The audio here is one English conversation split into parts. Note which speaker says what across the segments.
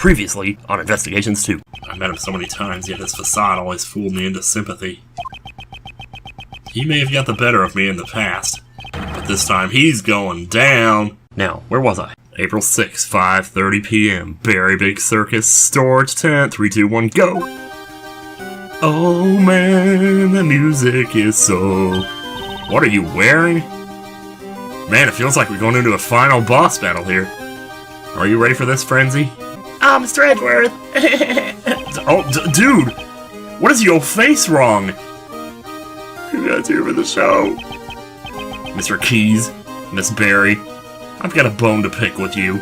Speaker 1: Previously on Investigations 2. I met him so many times, yet his facade always fooled me into sympathy. He may have got the better of me in the past, but this time he's going down. Now, where was I? April 6, 5:30 p.m. Berry Big Circus, storage tent, 3, 2, 1, go! Oh man, the music is so... What are you wearing? Man, it feels like we're going into a final boss battle here. Are you ready for this, Frenzy?
Speaker 2: Oh, Mr. Edgeworth!
Speaker 1: Dude! What is your face wrong?
Speaker 2: You guys here for the show?
Speaker 1: Mr. Keys, Miss Berry, I've got a bone to pick with you.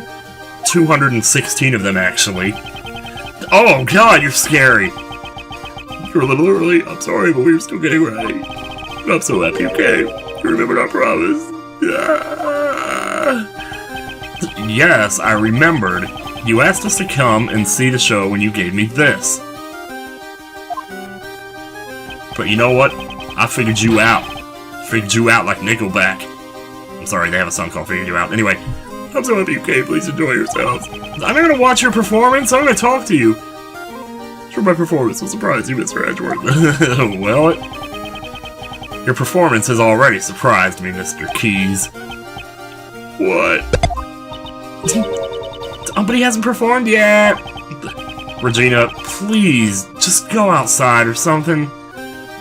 Speaker 1: 216 of them, actually. Oh god, you're scary!
Speaker 2: You're a little early, I'm sorry, but we were still getting ready. I'm so happy you came. You remembered our promise.
Speaker 1: Yes, I remembered. You asked us to come and see the show when you gave me this. But you know what? I figured you out. Figured you out like Nickelback. I'm sorry, they have a song called Figured You Out. Anyway,
Speaker 2: I'm so happy you came. Please enjoy yourselves.
Speaker 1: I'm not gonna watch your performance. I'm gonna talk to you.
Speaker 2: Sure, my performance will surprise you, Mr. Edgeworth.
Speaker 1: Well, your performance has already surprised me, Mr. Keys.
Speaker 2: What?
Speaker 1: But he hasn't performed yet. Regina, please, just go outside or something.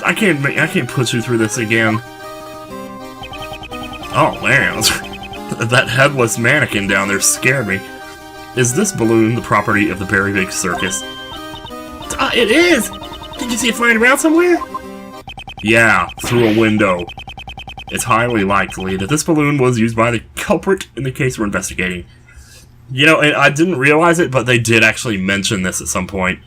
Speaker 1: I can't put you through this again. Oh man, that headless mannequin down there scared me. Is this balloon the property of the Berry Big Circus?
Speaker 2: It is! Did you see it flying around somewhere?
Speaker 1: Yeah, through a window. It's highly likely that this balloon was used by the culprit in the case we're investigating. You know, I didn't realize it, but they did actually mention this at some point.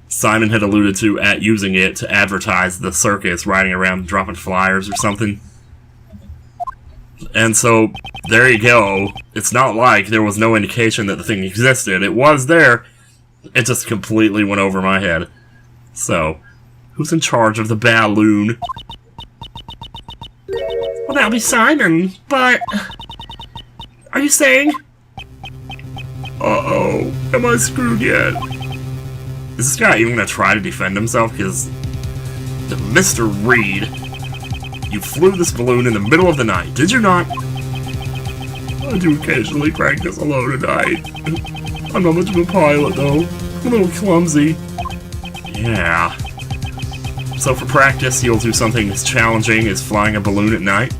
Speaker 1: Simon had alluded to using it to advertise the circus, riding around and dropping flyers or something. And so, there you go. It's not like there was no indication that the thing existed. It was there. It just completely went over my head. So, who's in charge of the balloon?
Speaker 2: Well, that'll be Simon, but... Are you saying... Uh-oh, am I screwed yet?
Speaker 1: Is this guy even gonna try to defend himself? Because... Mr. Reed, you flew this balloon in the middle of the night, did you not?
Speaker 2: I do occasionally practice alone at night. I'm not much of a pilot, though. I'm a little clumsy.
Speaker 1: Yeah. So for practice, you'll do something as challenging as flying a balloon at night?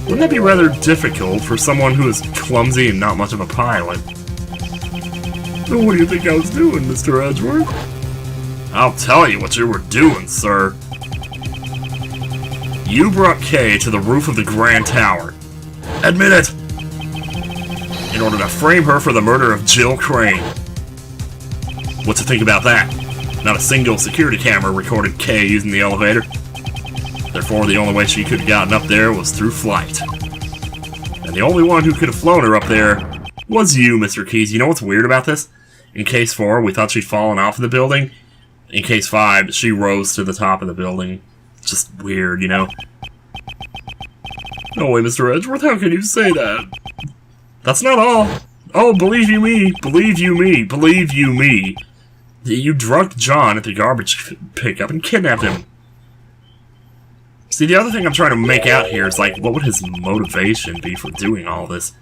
Speaker 1: Wouldn't that be rather difficult for someone who is clumsy and not much of a pilot?
Speaker 2: So what do you think I was doing, Mr. Edgeworth?
Speaker 1: I'll tell you what you were doing, sir. You brought Kay to the roof of the Grand Tower. Admit it! In order to frame her for the murder of Jill Crane. What you think about that? Not a single security camera recorded Kay using the elevator. Therefore, the only way she could have gotten up there was through flight. And the only one who could have flown her up there was you, Mr. Keys. You know what's weird about this? In Case 4, we thought she'd fallen off of the building. In Case 5, she rose to the top of the building. Just weird, you know?
Speaker 2: No way, Mr. Edgeworth, how can you say that?
Speaker 1: That's not all. Oh, believe you me, believe you me, believe you me. You drugged John at the garbage pickup and kidnapped him. See, the other thing I'm trying to make out here is, like, what would his motivation be for doing all this?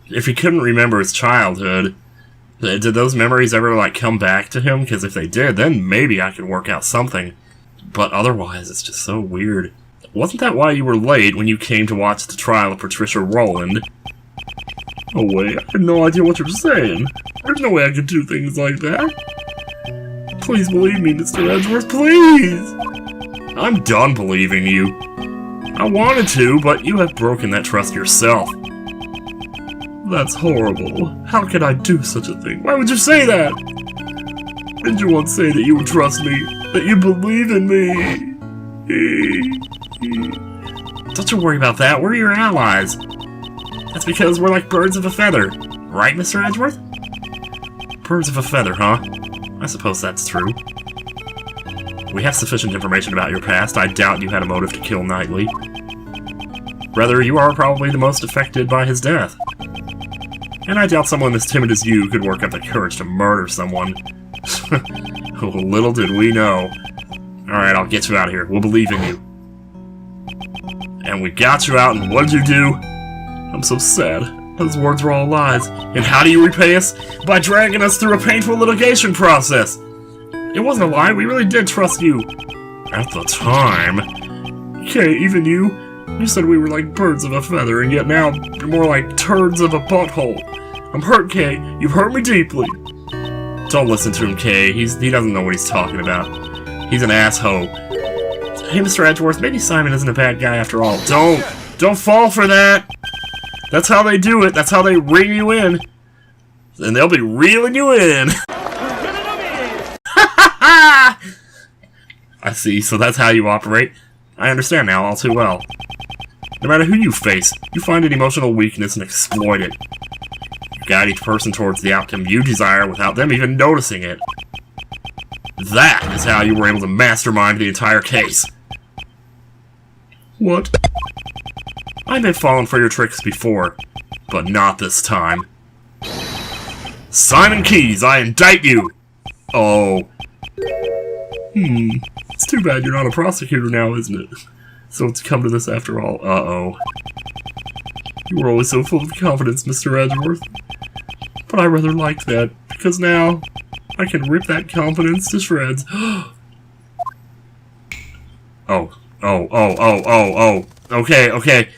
Speaker 1: If he couldn't remember his childhood, did those memories ever, like, come back to him? Because if they did, then maybe I could work out something. But otherwise, it's just so weird. Wasn't that why you were late when you came to watch the trial of Patricia Rowland?
Speaker 2: No way, I have no idea what you're saying. There's no way I could do things like that. Please believe me, Mr. Edgeworth, please!
Speaker 1: I'm done believing you. I wanted to, but you have broken that trust yourself.
Speaker 2: That's horrible. How could I do such a thing? Why would you say that? Didn't you once say that you would trust me? That you believe in me?
Speaker 1: Don't you worry about that. We're your allies. That's because we're like birds of a feather. Right, Mr. Edgeworth? Birds of a feather, huh? I suppose that's true. We have sufficient information about your past. I doubt you had a motive to kill Knightley. Rather, you are probably the most affected by his death. And I doubt someone as timid as you could work up the courage to murder someone. Oh, little did we know. Alright, I'll get you out of here. We'll believe in you. And we got you out, and what did you do?
Speaker 2: I'm so sad. Those words were all lies.
Speaker 1: And how do you repay us? By dragging us through a painful litigation process!
Speaker 2: It wasn't a lie, we really did trust you.
Speaker 1: At the time...
Speaker 2: Kay, even you? You said we were like birds of a feather, and yet now you're more like turds of a butthole. I'm hurt, Kay. You've hurt me deeply.
Speaker 1: Don't listen to him, Kay. He doesn't know what he's talking about. He's an asshole. Hey, Mr. Edgeworth, maybe Simon isn't a bad guy after all. Don't fall for that! That's how they do it. That's how they ring you in. And they'll be reeling you in. I see, so that's how you operate. I understand now all too well. No matter who you face, you find an emotional weakness and exploit it. You guide each person towards the outcome you desire without them even noticing it. That is how you were able to mastermind the entire case.
Speaker 2: What?
Speaker 1: I may have fallen for your tricks before, but not this time. Simon Keyes, I indict you! Oh.
Speaker 2: It's too bad you're not a prosecutor now, isn't it? So it's come to this after all. Uh-oh. You were always so full of confidence, Mr. Edgeworth. But I rather liked that, because now I can rip that confidence to shreds.
Speaker 1: Oh. Okay.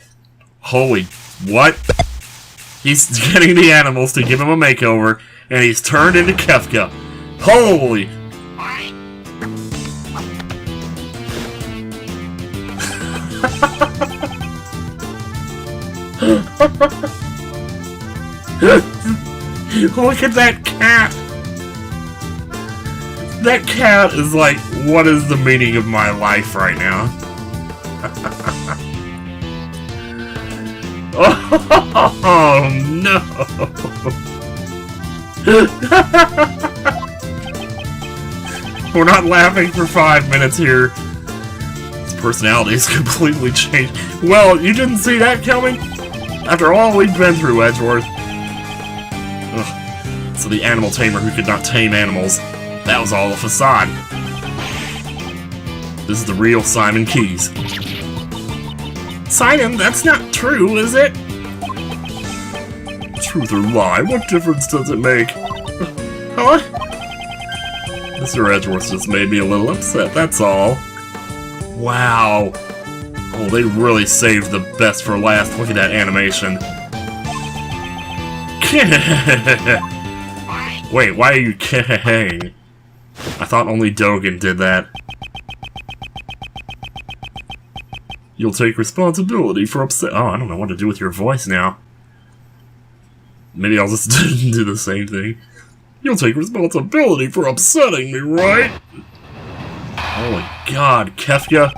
Speaker 1: Holy, what? He's getting the animals to give him a makeover, and he's turned into Kefka. Holy! Look at that cat! That cat is like, what is the meaning of my life right now? Oh no! We're not laughing for 5 minutes here. His personality is completely changed. Well, you didn't see that coming? After all we've been through, Edgeworth. Ugh. So the animal tamer who could not tame animals, that was all a facade. This is the real Simon Keyes. Simon, that's not true, is it?
Speaker 2: Truth or lie, what difference does it make?
Speaker 1: Huh?
Speaker 2: Mr. Edgeworth just made me a little upset, that's all.
Speaker 1: Wow. Oh, they really saved the best for last. Look at that animation. Wait, why are you kidding? I thought only Dogen did that.
Speaker 2: You'll take responsibility for upset.
Speaker 1: Oh, I don't know what to do with your voice now. Maybe I'll just do the same thing.
Speaker 2: You'll take responsibility for upsetting me, right?
Speaker 1: Holy God, Kefka.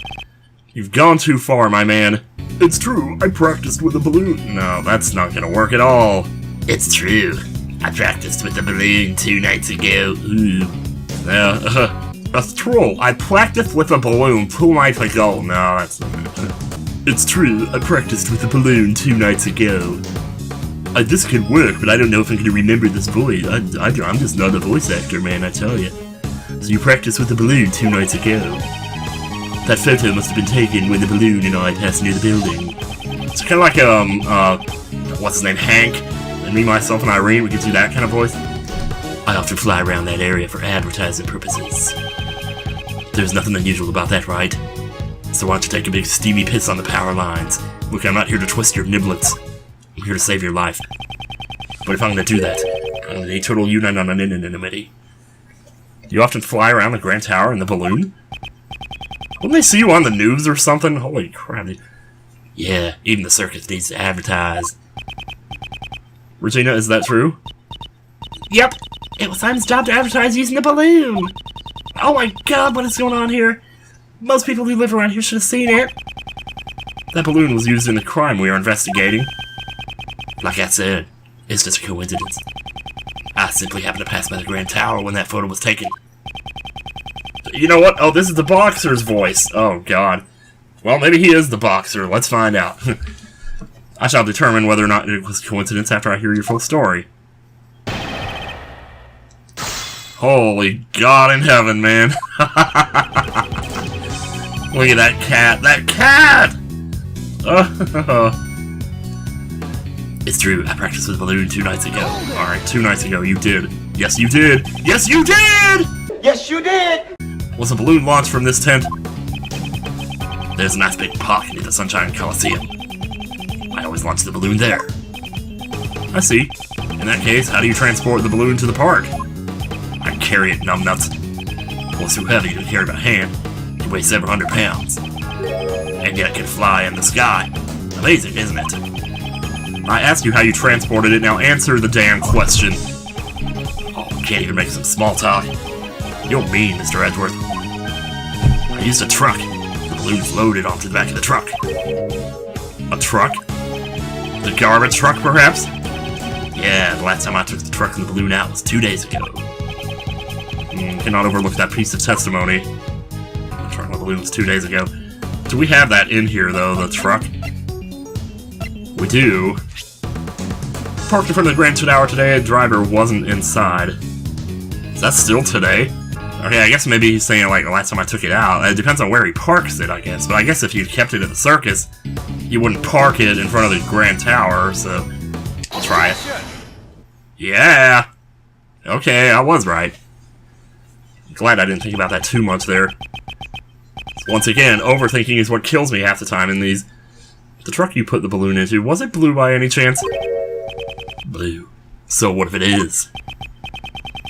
Speaker 1: You've gone too far, my man.
Speaker 2: It's true, I practiced with a balloon.
Speaker 1: No, that's not gonna work at all.
Speaker 3: It's true. I practiced with the balloon 2 nights ago. Ooh.
Speaker 1: That's troll. I practiced with a balloon 2 nights ago. No, that's not good.
Speaker 2: It's true, I practiced with a balloon 2 nights ago.
Speaker 1: This could work, but I don't know if I'm gonna remember this voice. I'm just not a voice actor, man, I tell you. So you practiced with the balloon 2 nights ago. That photo must have been taken when the balloon and I passed near the building. It's kind of like, what's his name, Hank? And me, myself, and Irene, we could do that kind of voice. I often fly around that area for advertising purposes. There's nothing unusual about that, right? So why don't you take a big steamy piss on the power lines? Look, I'm not here to twist your niblets. I'm here to save your life. But if I'm gonna do that, I'm gonna need total unanimity. You often fly around the Grand Tower in the balloon? Wouldn't they see you on the news or something? Holy crap. Yeah, even the circus needs to advertise. Regina, is that true?
Speaker 3: Yep. It was Simon's job to advertise using the balloon.
Speaker 1: Oh my God, what is going on here? Most people who live around here should have seen it. That balloon was used in the crime we are investigating. Like I said, it's just a coincidence. I simply happened to pass by the Grand Tower when that photo was taken. You know what? Oh, this is the boxer's voice. Oh, God. Well, maybe he is the boxer. Let's find out. I shall determine whether or not it was coincidence after I hear your full story. Holy God in heaven, man. Look at that cat. That cat! It's true, I practiced with a balloon 2 nights ago. Alright, 2 nights ago, you did. Yes, you did! Yes, you did!
Speaker 4: Yes, you did!
Speaker 1: Was a balloon launched from this tent? There's a nice big park near the Sunshine Coliseum. I always launch the balloon there. I see. In that case, how do you transport the balloon to the park? I carry it, numbnuts. Well, it's too heavy to carry by hand. It weighs several hundred pounds. And yet it can fly in the sky. Amazing, isn't it? I asked you how you transported it, now answer the damn question. Oh, can't even make some small talk. You're mean, Mr. Edgeworth. I used a truck. The balloon's loaded onto the back of the truck. A truck? The garbage truck, perhaps? Yeah, the last time I took the truck and the balloon out was 2 days ago. Cannot overlook that piece of testimony. The truck and the balloon was 2 days ago. Do we have that in here, though, the truck? We do. Parked in front of the Grand Tower today, a driver wasn't inside. Is that still today? Okay, I guess maybe he's saying, like, the last time I took it out. It depends on where he parks it, I guess. But I guess if you kept it at the circus, you wouldn't park it in front of the Grand Tower, so... I'll try it. Yeah! Okay, I was right. Glad I didn't think about that too much there. Once again, overthinking is what kills me half the time in these. The truck you put the balloon into, was it blue by any chance? Blue. So what if it is?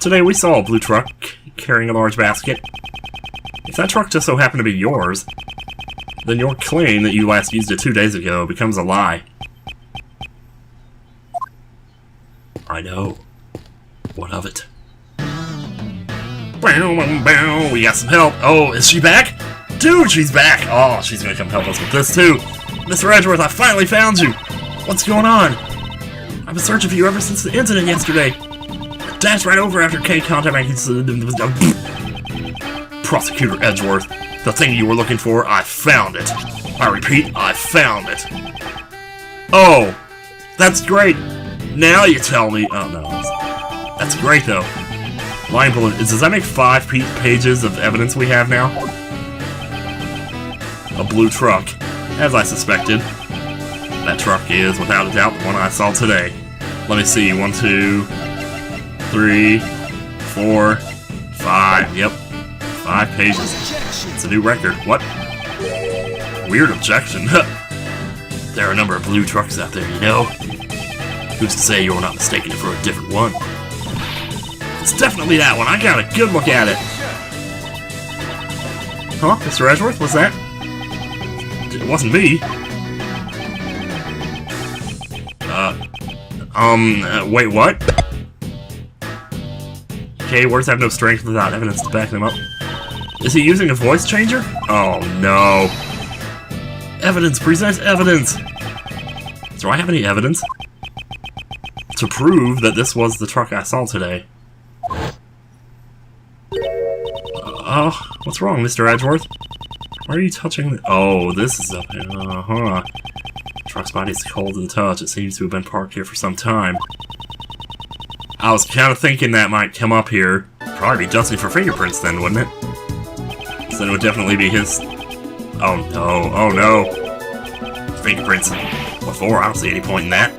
Speaker 1: Today we saw a blue truck carrying a large basket. If that truck just so happened to be yours, then your claim that you last used it 2 days ago becomes a lie. I know. What of it? We got some help. Oh, is she back? Dude, she's back! Oh, she's gonna come help us with this too. Mr. Edgeworth, I finally found you! What's going on? I've been searching for you ever since the incident yesterday. I dashed right over after Kay contacted me. Prosecutor Edgeworth, the thing you were looking for, I found it. I repeat, I found it. Oh, that's great. Now you tell me. Oh no, that's great though. Line bullet. Does that make 5 pages of evidence we have now? A blue truck, as I suspected. That truck is, without a doubt, the one I saw today. Let me see. 1, 2, 3, 4, 5. Yep. 5 pages. It's a new record. What? Weird objection. There are a number of blue trucks out there, you know? Who's to say you're not mistaken for a different one? It's definitely that one. I got a good look at it. Huh? Mr. Edgeworth? What's that? It wasn't me. Wait, what? Okay, words have no strength without evidence to back them up. Is he using a voice changer? Oh, no. Evidence, present evidence! Do I have any evidence to prove that this was the truck I saw today? What's wrong, Mr. Edgeworth? Why are you touching the— oh, this is up here. Uh-huh. Truck's body's cold to the touch. It seems to have been parked here for some time. I was kind of thinking that might come up here. Probably be dusty for fingerprints then, wouldn't it? So then it would definitely be his— oh no, oh no. Fingerprints. What for? I don't see any point in that.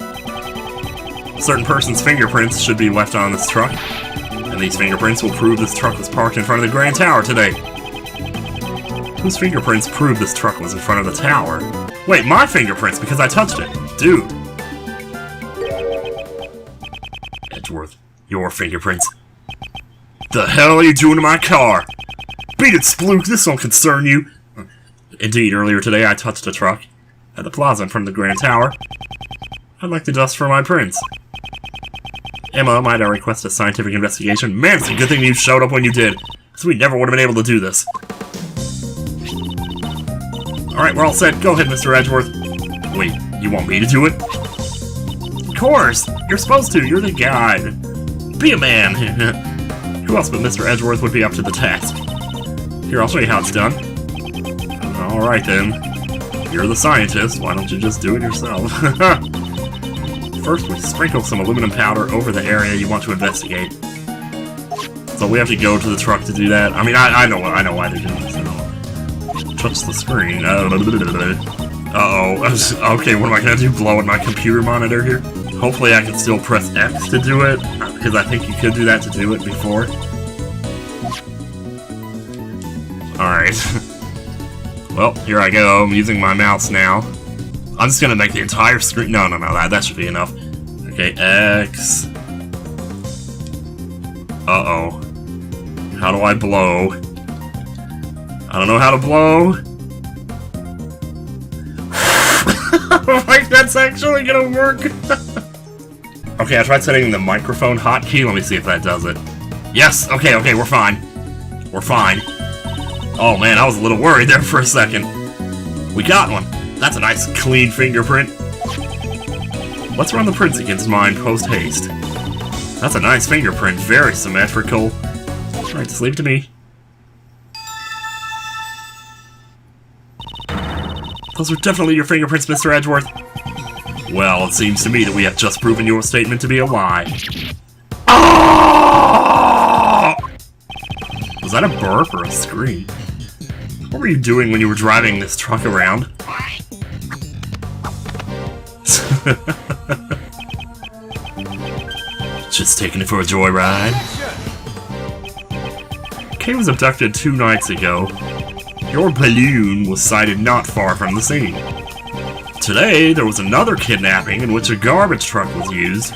Speaker 1: A certain person's fingerprints should be left on this truck. And these fingerprints will prove this truck was parked in front of the Grand Tower today. Whose fingerprints prove this truck was in front of the tower? Wait, my fingerprints, because I touched it. Dude. Edgeworth, your fingerprints. The hell are you doing to my car? Beat it, Splook, this don't concern you. Indeed, earlier today I touched a truck at the plaza in front of the Grand Tower. I'd like to dust for my prints. Emma, might I request a scientific investigation? Man, it's a good thing you showed up when you did, because we never would have been able to do this. Alright, we're all set. Go ahead, Mr. Edgeworth. Wait, you want me to do it? Of course! You're supposed to. You're the guide. Be a man. Who else but Mr. Edgeworth would be up to the task? Here, I'll show you how it's done. Alright then.
Speaker 2: You're the scientist, why don't you just do it yourself? First, we sprinkle some aluminum powder over the area you want to investigate. So we have to go to the truck to do that. I mean, I know why they're doing this. Touch the screen. Uh-oh. Okay, what am I gonna do? Blow at my computer monitor here? Hopefully I can still press X to do it, because I think you could do that to do it before. Alright. Well, here I go. I'm using my mouse now. I'm just gonna make the entire screen. No, that should be enough. Okay, X. Uh-oh. How do I blow? I don't know how to blow. Like, that's actually gonna work. Okay, I tried setting the microphone hotkey. Let me see if that does it. Yes, okay, we're fine. We're fine. Oh man, I was a little worried there for a second. We got one. That's a nice clean fingerprint. Let's run the prints against mine post-haste. That's a nice fingerprint, very symmetrical. Alright, just leave it to me. Those are definitely your fingerprints, Mr. Edgeworth. Well, it seems to me that we have just proven your statement to be a lie. Ah! Was that a burp or a scream? What were you doing when you were driving this truck around?
Speaker 3: Just taking it for a joyride.
Speaker 2: Kay was abducted 2 nights ago. Your balloon was sighted not far from the scene. Today, there was another kidnapping in which a garbage truck was used.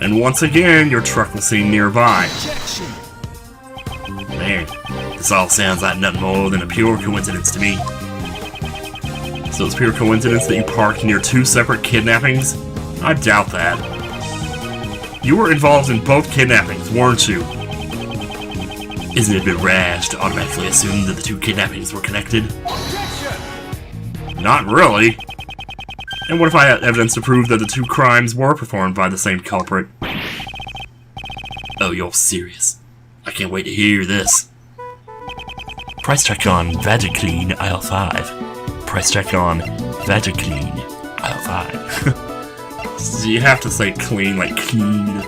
Speaker 2: And once again, your truck was seen nearby.
Speaker 3: Man, this all sounds like nothing more than a pure coincidence to me.
Speaker 2: So it's pure coincidence that you parked near 2 separate kidnappings? I doubt that. You were involved in both kidnappings, weren't you?
Speaker 3: Isn't it a bit rash to automatically assume that the 2 kidnappings were connected?
Speaker 2: Not really. And what if I had evidence to prove that the 2 crimes were performed by the same culprit?
Speaker 3: Oh, you're serious. I can't wait to hear this. Price check on Vagiclean aisle 5. Price check on Vagiclean aisle 5.
Speaker 2: So you have to say clean, like clean.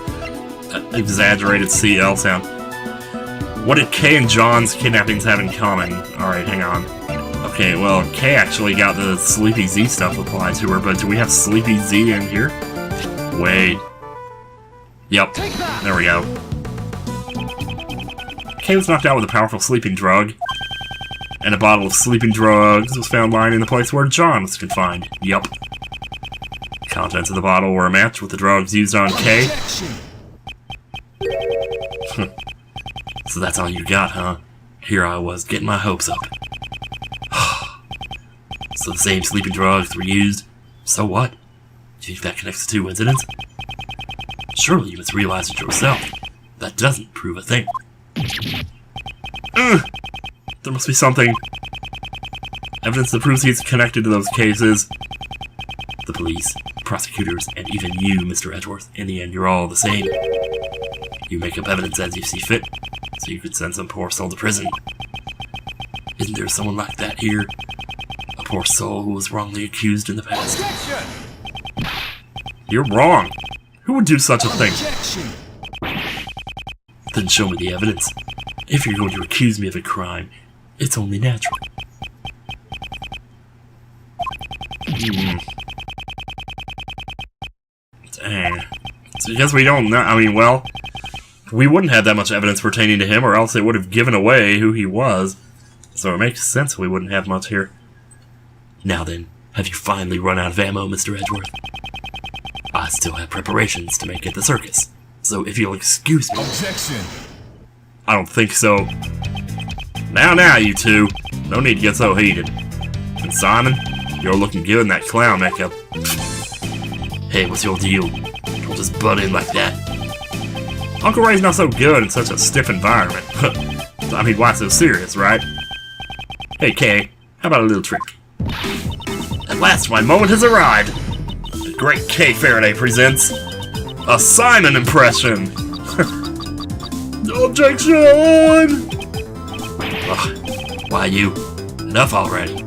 Speaker 2: Exaggerated CL sound. What did Kay and John's kidnappings have in common? Alright, hang on. Okay, well, Kay actually got the Sleepy Z stuff applied to her, but do we have Sleepy Z in here? Wait. Yep, there we go. Kay was knocked out with a powerful sleeping drug, and a bottle of sleeping drugs was found lying in the place where John was confined. Yup. Contents of the bottle were a match with the drugs used on Kay.
Speaker 3: So that's all you got, huh? Here I was, getting my hopes up. So the same sleeping drugs were used. So what? Do you think that connects the 2 incidents? Surely you must realize it yourself. That doesn't prove a thing.
Speaker 2: There must be something. Evidence that proves he's connected to those cases.
Speaker 3: The police, prosecutors, and even you, Mr. Edgeworth. In the end, you're all the same. You make up evidence as you see fit, so you could send some poor soul to prison. Isn't there someone like that here? A poor soul who was wrongly accused in the past.
Speaker 2: You're wrong. Who would do such a thing?
Speaker 3: Then show me the evidence. If you're going to accuse me of a crime, it's only natural.
Speaker 2: Dang. So I guess we don't know. I mean, well, we wouldn't have that much evidence pertaining to him, or else it would have given away who he was. So it makes sense we wouldn't have much here.
Speaker 3: Now then, have you finally run out of ammo, Mr. Edgeworth? I still have preparations to make at the circus, so if you'll excuse me...
Speaker 4: Objection!
Speaker 2: I don't think so. Now, you two. No need to get so heated. And Simon, you're looking good in that clown makeup.
Speaker 3: Hey, what's your deal? Don't just butt in like that.
Speaker 2: Uncle Ray's not so good in such a stiff environment. I mean, why so serious, right? Hey, Kay, how about a little trick? At last, my moment has arrived. The great Kay Faraday presents a Simon impression. Objection!
Speaker 3: Ugh, why you? Enough already.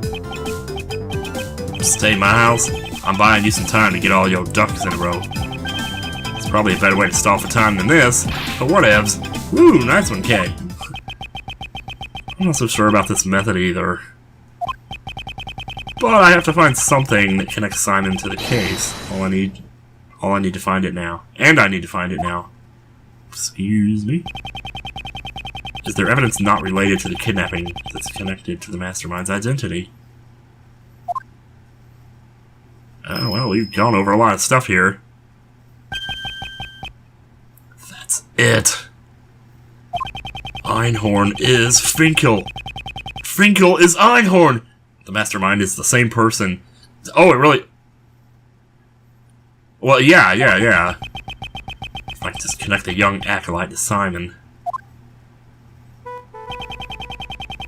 Speaker 1: stay at my house? I'm buying you some time to get all your ducks in a row. It's probably a better way to stall for time than this, but whatevs. Woo, nice one, Kay. I'm not so sure about this method either. But I have to find something that connects Simon to the case. All I need to find it now. And I need to find it now. Excuse me? Is there evidence not related to the kidnapping that's connected to the mastermind's identity? Oh, well, we've gone over a lot of stuff here. That's it. Einhorn is Finkel. Finkel is Einhorn! The mastermind is the same person. Oh, it really... Well, yeah. If I could just connect the young acolyte to Simon.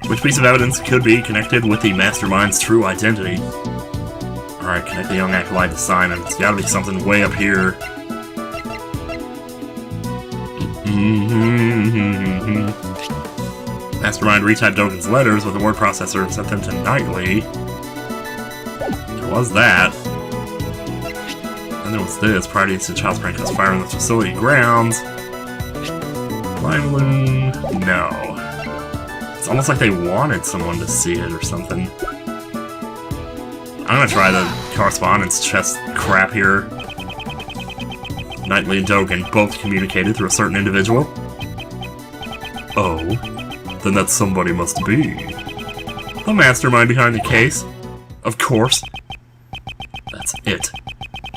Speaker 1: Which piece of evidence could be connected with the mastermind's true identity? Alright, connect the young acolyte to Simon. It's gotta be something way up here. Mastermind retyped Dogen's letters with a word processor and sent them to Knightley. There was that. And there was this. Prior to instant child prank was fired on the facility grounds. Flying balloon? No. It's almost like they wanted someone to see it or something. I'm gonna try the correspondence chest crap here. Knightley and Dogen both communicated through a certain individual. Oh, then that somebody must be the mastermind behind the case. Of course. That's it.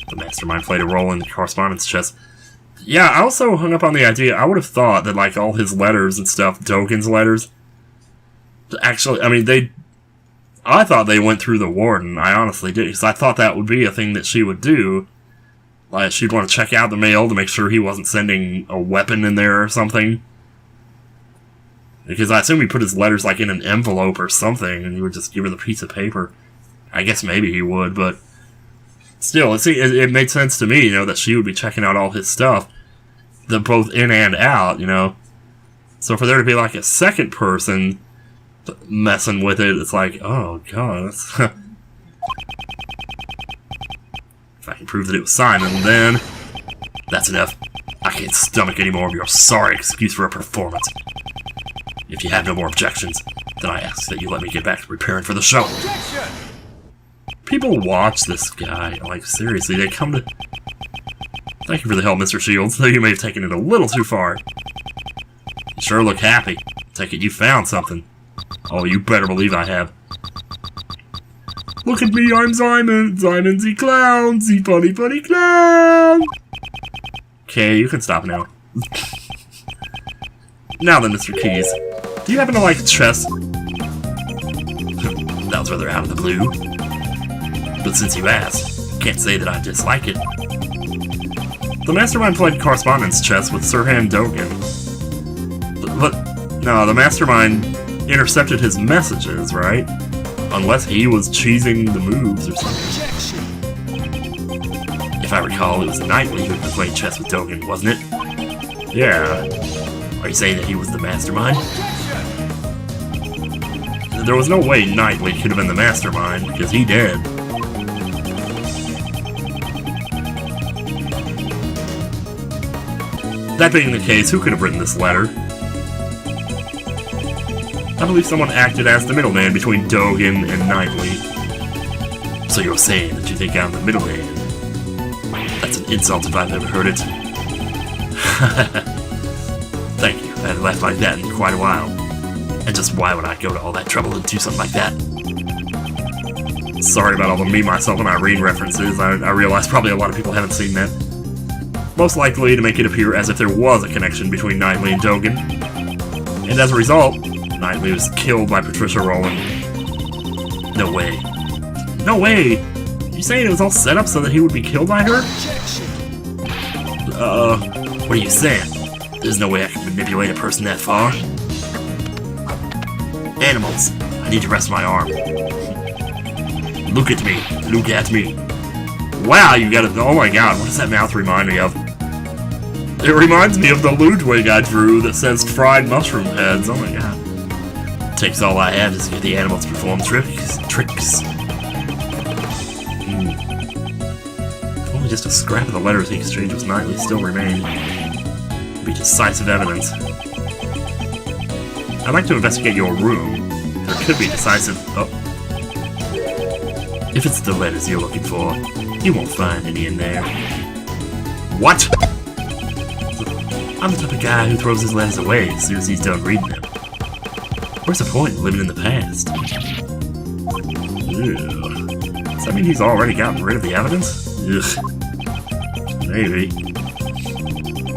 Speaker 1: The mastermind played a role in the correspondence chest. Yeah, I also hung up on the idea. I would have thought that, like, all his letters and stuff, Dogen's letters, actually, I mean, I thought they went through the warden. I honestly did, because I thought that would be a thing that she would do. Like, she'd want to check out the mail to make sure he wasn't sending a weapon in there or something. Because I assume he put his letters, like, in an envelope or something, and he would just give her the piece of paper. I guess maybe he would, but still, it made sense to me, you know, that she would be checking out all his stuff, both in and out, you know. So for there to be, like, a second person messing with it, it's like, oh, God, that's... If I can prove that it was Simon, then that's enough. I can't stomach any more of your sorry excuse for a performance. If you have no more objections, then I ask that you let me get back to preparing for the show. Objection! People watch this guy, like, seriously, they come to... Thank you for the help, Mr. Shields, though you may have taken it a little too far. You sure look happy. Take it you found something. Oh, you better believe I have. Look at me, I'm Simon. Simon's the clown. The funny, funny clown. Okay, you can stop now. Now then, Mr. Keys. Do you happen to like chess? That was rather out of the blue. But since you asked, I can't say that I dislike it. The mastermind played correspondence chess with Sirhan Dogen. But no, the mastermind intercepted his messages, right? Unless he was cheesing the moves or something. If I recall, it was Knightley who played chess with Dogen, wasn't it? Yeah. Are you saying that he was the mastermind? There was no way Knightley could have been the mastermind, because he did. That being the case, who could have written this letter? I believe someone acted as the middleman between Dogen and Knightley. So you're saying that you think I'm the middleman? That's an insult if I've ever heard it. Thank you. I haven't laughed like that in quite a while. And just why would I go to all that trouble and do something like that? Sorry about all the me, myself, and Irene references. I realize probably a lot of people haven't seen that. Most likely to make it appear as if there was a connection between Knightley and Dogen. And as a result, Knightley was killed by Patricia Rowland. No way. No way! You saying it was all set up so that he would be killed by her? What are you saying? There's no way I can manipulate a person that far. Animals, I need to rest my arm. Look at me. Look at me. Wow, you got it. Oh my god, what does that mouth remind me of? It reminds me of the Ludwig I drew that says fried mushroom heads. Oh my god. Takes all I have to get the animals to perform tricks. If only just a scrap of the letters he exchanged with Knightley still remained. It'd be decisive evidence. I'd like to investigate your room. There could be decisive... Oh. If it's the letters you're looking for, you won't find any in there. What? I'm the type of guy who throws his letters away as soon as he's done reading them. Where's the point in living in the past? Ugh. Does that mean he's already gotten rid of the evidence? Ugh. Maybe.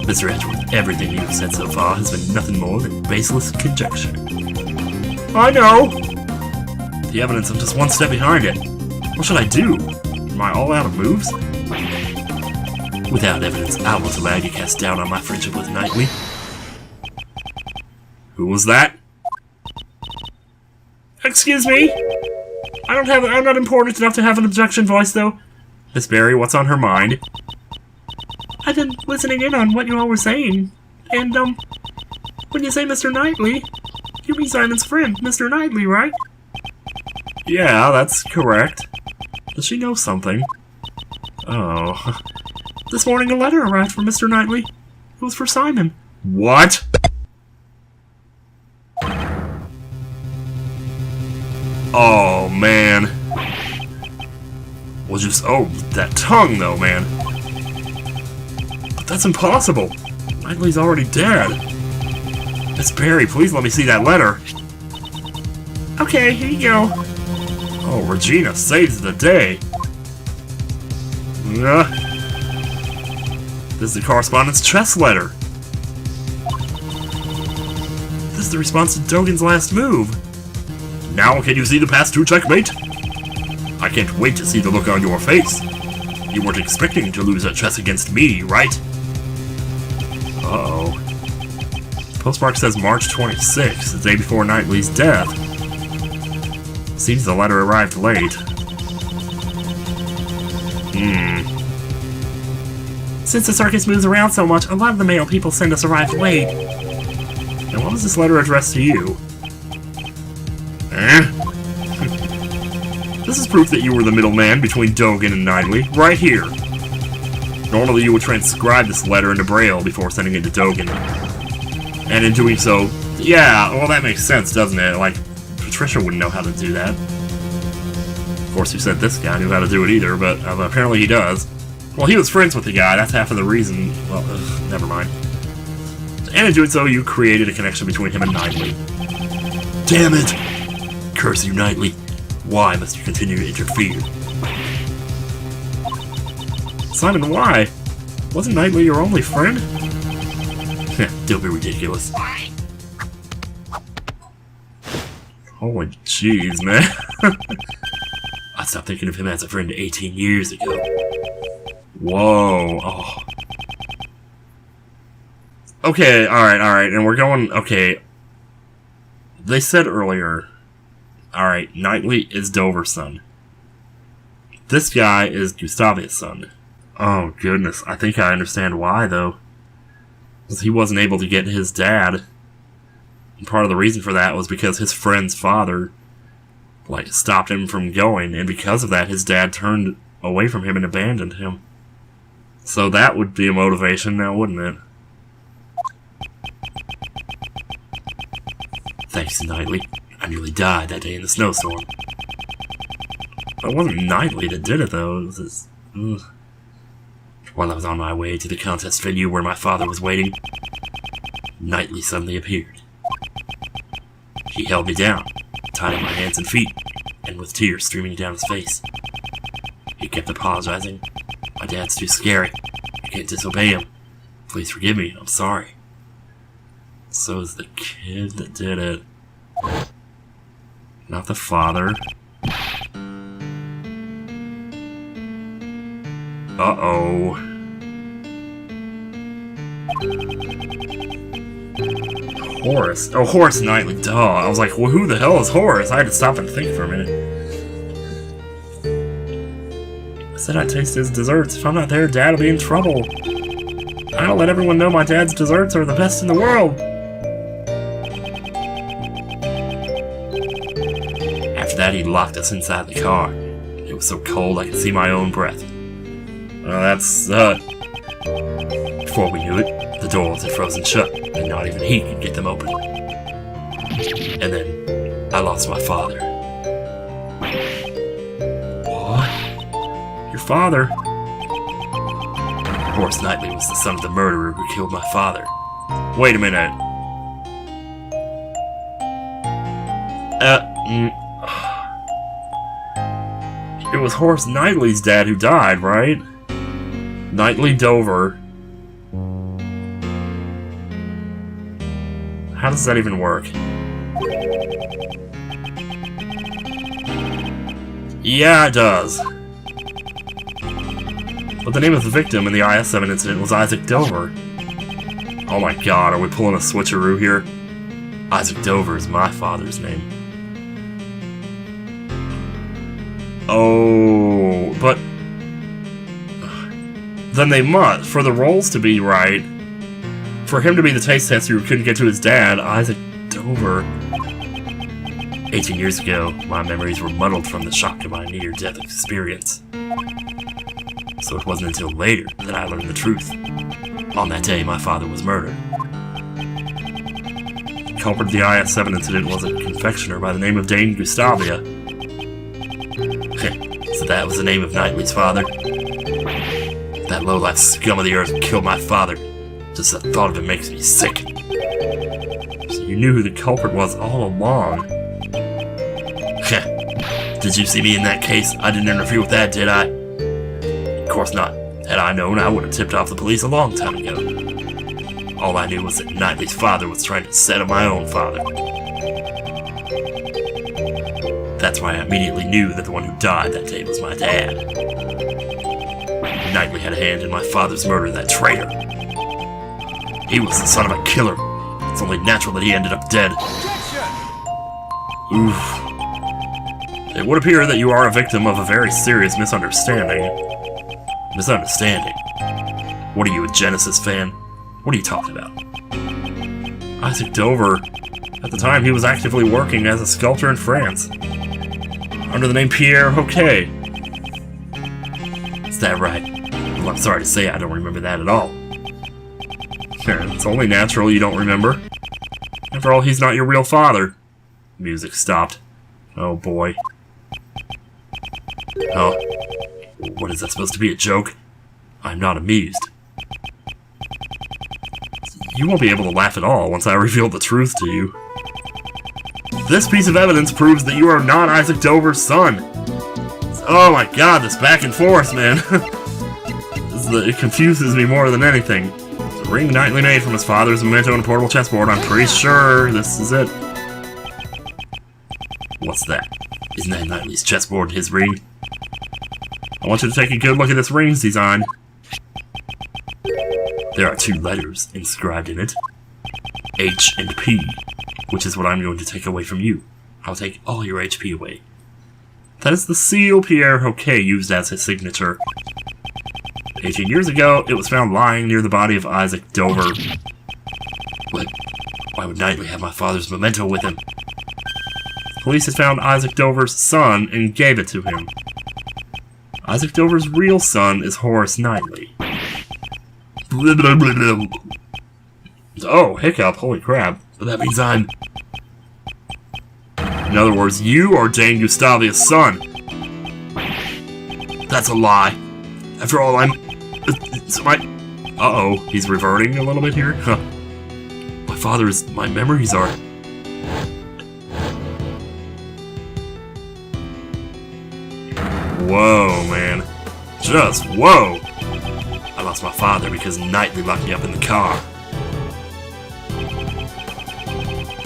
Speaker 1: Mr. Edgeworth, everything you've said so far has been nothing more than baseless conjecture. I know! The evidence, I'm just one step behind it. What should I do? Am I all out of moves? Without evidence, I won't allow you to cast doubt on my friendship with Knightley. Who was that?
Speaker 2: Excuse me? I'm not important enough to have an objection voice, though.
Speaker 1: Miss Barry, what's on her mind?
Speaker 2: I've been listening in on what you all were saying. And, when you say Mr. Knightley, you mean Simon's friend, Mr. Knightley, right?
Speaker 1: Yeah, that's correct. Does she know something? Oh.
Speaker 2: This morning a letter arrived from Mr. Knightley. It was for Simon.
Speaker 1: What? Oh, man. Well, just... Oh, that tongue, though, man. But that's impossible. Knightley's already dead. Miss Barry, please let me see that letter.
Speaker 2: Okay, here you go.
Speaker 1: Oh, Regina saves the day. This is the correspondent's chess letter. This is the response to Dogen's last move. Now can you see the pass to checkmate? I can't wait to see the look on your face. You weren't expecting to lose at chess against me, right? Uh-oh. The postmark says March 26th, the day before Knightley's death. Seems the letter arrived late.
Speaker 2: Since the circus moves around so much, a lot of the mail people send us arrive late.
Speaker 1: And what was this letter addressed to you? Eh? This is proof that you were the middleman between Dogen and Knightley, right here. Normally you would transcribe this letter into Braille before sending it to Dogen. And in doing so, yeah, well that makes sense, doesn't it? Like, Patricia wouldn't know how to do that. Of course, who said this guy knew how to do it either, but apparently he does. Well, he was friends with the guy, that's half of the reason. Well, never mind. And in doing so, you created a connection between him and Knightley. Damn it! Curse you, Knightley. Why must you continue to interfere?
Speaker 2: Simon, why? Wasn't Knightley your only friend?
Speaker 1: Don't be ridiculous. Holy jeez, man. I stopped thinking of him as a friend 18 years ago. Whoa. Oh. Okay, alright, and we're going... Okay. They said earlier... Alright, Knightley is Dover's son. This guy is Gustavia's son. Oh, goodness. I think I understand why, though. Because he wasn't able to get his dad. And part of the reason for that was because his friend's father, like, stopped him from going, and because of that, his dad turned away from him and abandoned him. So that would be a motivation now, wouldn't it? Thanks, Knightley. I nearly died that day in the snowstorm. It wasn't Knightley that did it, though. It was his... While I was on my way to the contest venue where my father was waiting, Knightley suddenly appeared. He held me down, tied up my hands and feet, and with tears streaming down his face. He kept apologizing. My dad's too scary. I can't disobey him. Please forgive me. I'm sorry. So is the kid that did it. Not the father. Uh-oh. Horace. Oh, Horace Knightley. Duh. I was like, well, who the hell is Horace? I had to stop and think for a minute. I said I'd taste his desserts. If I'm not there, Dad'll be in trouble. I'll let everyone know my dad's desserts are the best in the world. After that, he locked us inside the car. It
Speaker 3: was so cold I could see my own breath.
Speaker 1: That's,
Speaker 3: Before we knew it, the doors had frozen shut, and not even he could get them open. And then, I lost my father.
Speaker 1: what? Your father?
Speaker 3: Horace Knightley was the son of the murderer who killed my father.
Speaker 1: Wait a minute. It was Horace Knightley's dad who died, right? Knightley Dover. How does that even work? Yeah, it does. But the name of the victim in the IS-7 incident was Isaac Dover. Oh my god, are we pulling a switcheroo here?
Speaker 3: Isaac Dover is my father's name.
Speaker 1: Oh, but... Then they must, for the roles to be right, for him to be the taste tester who couldn't get to his dad, Isaac Dover...
Speaker 3: 18 years ago, my memories were muddled from the shock of my near-death experience. So it wasn't until later that I learned the truth. On that day, my father was murdered.
Speaker 1: The culprit of the IS-7 incident was a confectioner by the name of Dane Gustavia.
Speaker 3: So that was the name of Knightley's father? That low-life scum of the earth killed my father. Just the thought of it makes me sick.
Speaker 1: So you knew who the culprit was all along.
Speaker 3: Did you see me in that case? I didn't interfere with that, did I? Of course not. Had I known, I would have tipped off the police a long time ago. All I knew was that Knightley's father was trying to set up my own father. That's why I immediately knew that the one who died that day was my dad. Knightley had a hand in my father's murder, that traitor. He was the son of a killer. It's only natural that he ended up dead.
Speaker 1: Oof. It would appear that you are a victim of a very serious misunderstanding.
Speaker 3: Misunderstanding? What are you, a Genesis fan? What are you talking about?
Speaker 1: Isaac Dover. At the time, he was actively working as a sculptor in France, under the name Pierre Hoquet.
Speaker 3: Is that right? Well, I'm sorry to say I don't remember that at all.
Speaker 1: It's only natural you don't remember. After all, he's not your real father. Music stopped. Oh boy.
Speaker 3: Oh, what is that supposed to be, a joke? I'm not amused.
Speaker 1: You won't be able to laugh at all once I reveal the truth to you. This piece of evidence proves that you are not Isaac Dover's son. Oh my god, this back and forth, man. It confuses me more than anything. The ring Knightley made from his father's memento and a portable chessboard. I'm pretty sure this is it.
Speaker 3: What's that? Isn't that Knightley's chessboard his ring?
Speaker 1: I want you to take a good look at this ring's design.
Speaker 3: There are 2 letters inscribed in it. H and P, which is what I'm going to take away from you. I'll take all your HP away.
Speaker 1: That is the seal Pierre Hoquet used as his signature. 18 years ago, it was found lying near the body of Isaac Dover.
Speaker 3: What? Why would Knightley have my father's memento with him?
Speaker 1: Police had found Isaac Dover's son and gave it to him. Isaac Dover's real son is Horace Knightley. Oh, hiccup, holy crap.
Speaker 3: But that means I'm...
Speaker 1: In other words, you are Dane Gustavia's son.
Speaker 3: That's a lie. After all, I'm...
Speaker 1: Uh-oh, he's reverting a little bit here? Huh.
Speaker 3: My father's... My memories are...
Speaker 1: Whoa, man. Just whoa!
Speaker 3: I lost my father because Knightley locked me up in the car.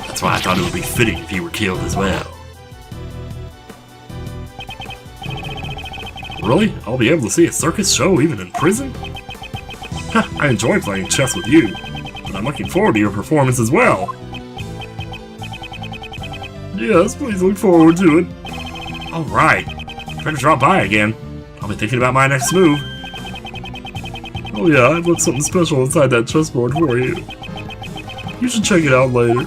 Speaker 3: That's why I thought it would be fitting if he were killed as well.
Speaker 1: Really? I'll be able to see a circus show even in prison? Huh, I enjoy playing chess with you, but I'm looking forward to your performance as well. Yes, please look forward to it. Alright. Try to drop by again. I'll be thinking about my next move. Oh yeah, I've left something special inside that chessboard for you. You should check it out later.